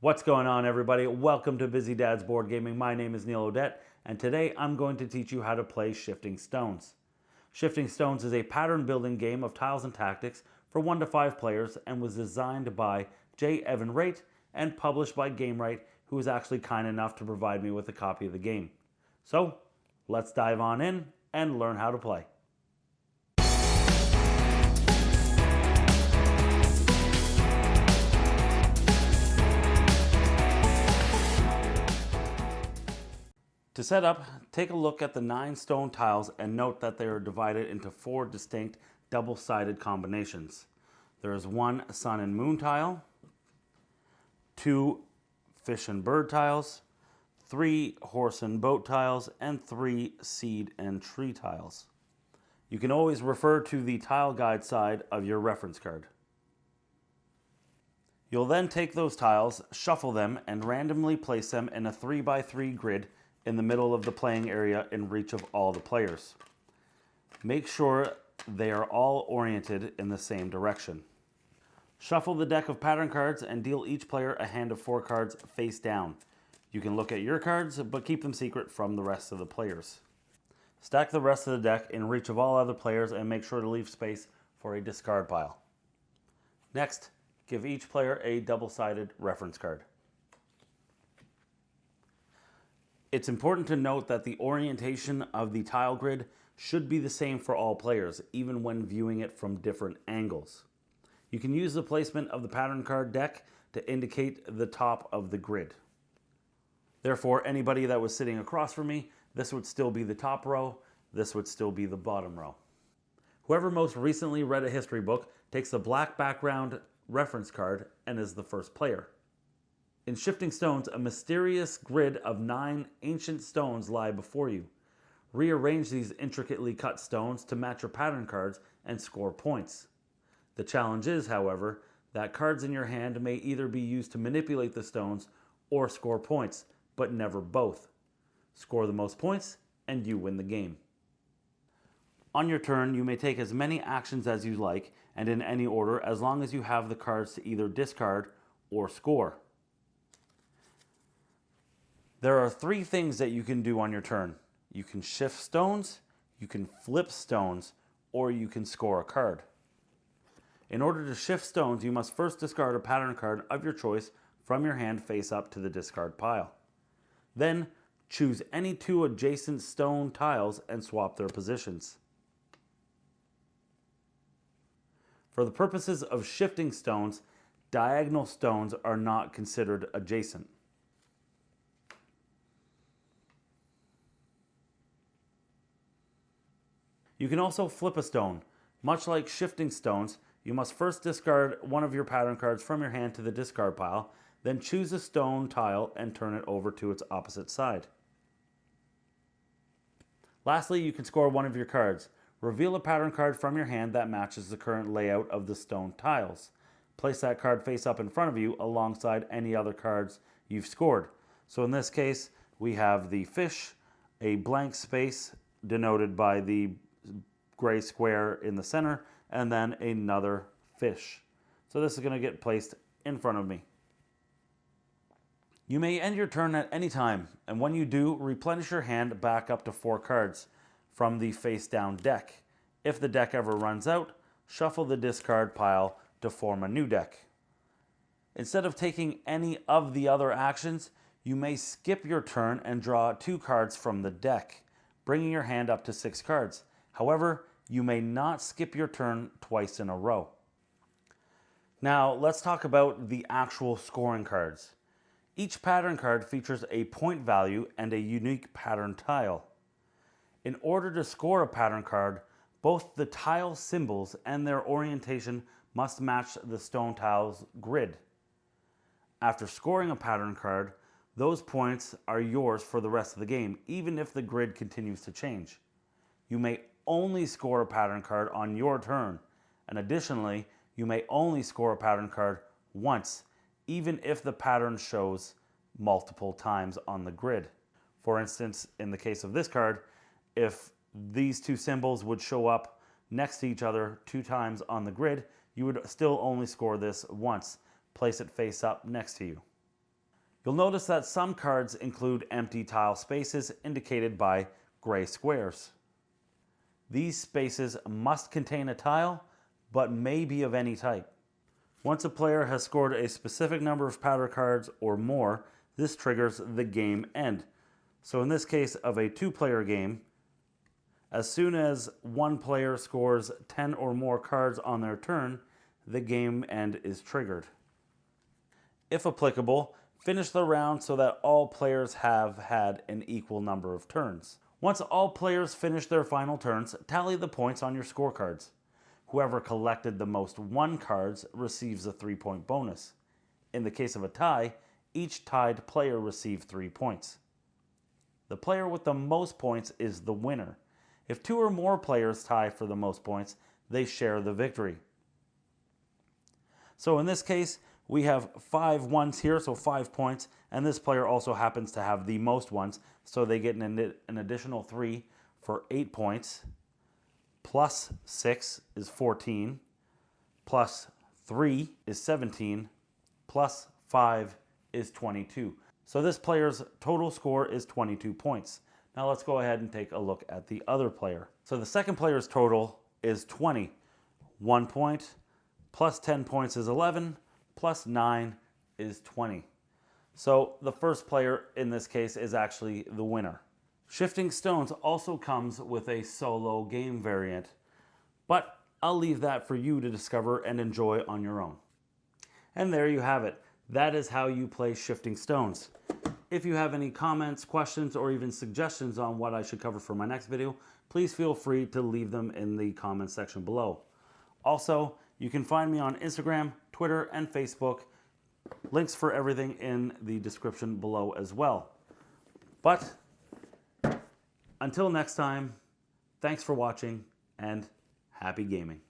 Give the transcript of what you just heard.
What's going on, everybody? Welcome to Busy Dad's Board Gaming. My name is Neil Odette, and today I'm going to teach you how to play Shifting Stones. Shifting Stones is a pattern building game of tiles and tactics for 1 to 5 players and was designed by J. Evan Raitt and published by Gamewright, who was actually kind enough to provide me with a copy of the game. So, let's dive on in and learn how to play. To set up, take a look at the 9 stone tiles and note that they are divided into 4 distinct double-sided combinations. There is 1 sun and moon tile, 2 fish and bird tiles, 3 horse and boat tiles, and 3 seed and tree tiles. You can always refer to the tile guide side of your reference card. You'll then take those tiles, shuffle them, and randomly place them in a 3x3 grid in the middle of the playing area in reach of all the players. Make sure they are all oriented in the same direction. Shuffle the deck of pattern cards and deal each player a hand of 4 cards face down. You can look at your cards, but keep them secret from the rest of the players. Stack the rest of the deck in reach of all other players and make sure to leave space for a discard pile. Next, give each player a double-sided reference card. It's important to note that the orientation of the tile grid should be the same for all players, even when viewing it from different angles. You can use the placement of the pattern card deck to indicate the top of the grid. Therefore, anybody that was sitting across from me, this would still be the top row, this would still be the bottom row. Whoever most recently read a history book takes the black background reference card and is the first player. In Shifting Stones, a mysterious grid of 9 ancient stones lie before you. Rearrange these intricately cut stones to match your pattern cards and score points. The challenge is, however, that cards in your hand may either be used to manipulate the stones or score points, but never both. Score the most points and you win the game. On your turn, you may take as many actions as you like and in any order as long as you have the cards to either discard or score. There are 3 things that you can do on your turn. You can shift stones, you can flip stones, or you can score a card. In order to shift stones, you must first discard a pattern card of your choice from your hand face up to the discard pile. Then, choose any 2 adjacent stone tiles and swap their positions. For the purposes of shifting stones, diagonal stones are not considered adjacent. You can also flip a stone. Much like shifting stones, you must first discard one of your pattern cards from your hand to the discard pile, then choose a stone tile and turn it over to its opposite side. Lastly, you can score one of your cards. Reveal a pattern card from your hand that matches the current layout of the stone tiles. Place that card face up in front of you alongside any other cards you've scored. So in this case, we have the fish, a blank space denoted by the gray square in the center, and then another fish. So this is going to get placed in front of me. You may end your turn at any time, and when you do, replenish your hand back up to 4 cards from the face down deck. If the deck ever runs out, shuffle the discard pile to form a new deck. Instead of taking any of the other actions, you may skip your turn and draw 2 cards from the deck, bringing your hand up to 6 cards. However, you may not skip your turn twice in a row. Now, let's talk about the actual scoring cards. Each pattern card features a point value and a unique pattern tile. In order to score a pattern card, both the tile symbols and their orientation must match the stone tile's grid. After scoring a pattern card, those points are yours for the rest of the game, even if the grid continues to change. You may only score a pattern card on your turn, and additionally, you may only score a pattern card once, even if the pattern shows multiple times on the grid. For instance, in the case of this card, if these 2 symbols would show up next to each other 2 times on the grid, you would still only score this once. Place it face up next to you. You'll notice that some cards include empty tile spaces indicated by gray squares. These spaces must contain a tile, but may be of any type. Once a player has scored a specific number of powder cards or more, this triggers the game end. So in this case of a 2-player game, as soon as one player scores 10 or more cards on their turn, the game end is triggered. If applicable, finish the round so that all players have had an equal number of turns. Once all players finish their final turns, tally the points on your scorecards. Whoever collected the most 1 cards receives a 3-point bonus. In the case of a tie, each tied player receives 3 points. The player with the most points is the winner. If 2 or more players tie for the most points, they share the victory. So in this case, we have 5 ones here, so 5 points, and this player also happens to have the most ones, so they get an additional 3 for 8 points. Plus 6 is 14, plus 3 is 17, plus 5 is 22. So this player's total score is 22 points. Now let's go ahead and take a look at the other player. So the second player's total is 20. 1 point, plus 10 points is 11, plus 9 is 20. So the first player in this case is actually the winner. Shifting Stones also comes with a solo game variant, but I'll leave that for you to discover and enjoy on your own. And there you have it. That is how you play Shifting Stones. If you have any comments, questions, or even suggestions on what I should cover for my next video, please feel free to leave them in the comments section below. Also, you can find me on Instagram, Twitter, and Facebook. Links for everything in the description below as well. But until next time, thanks for watching and happy gaming.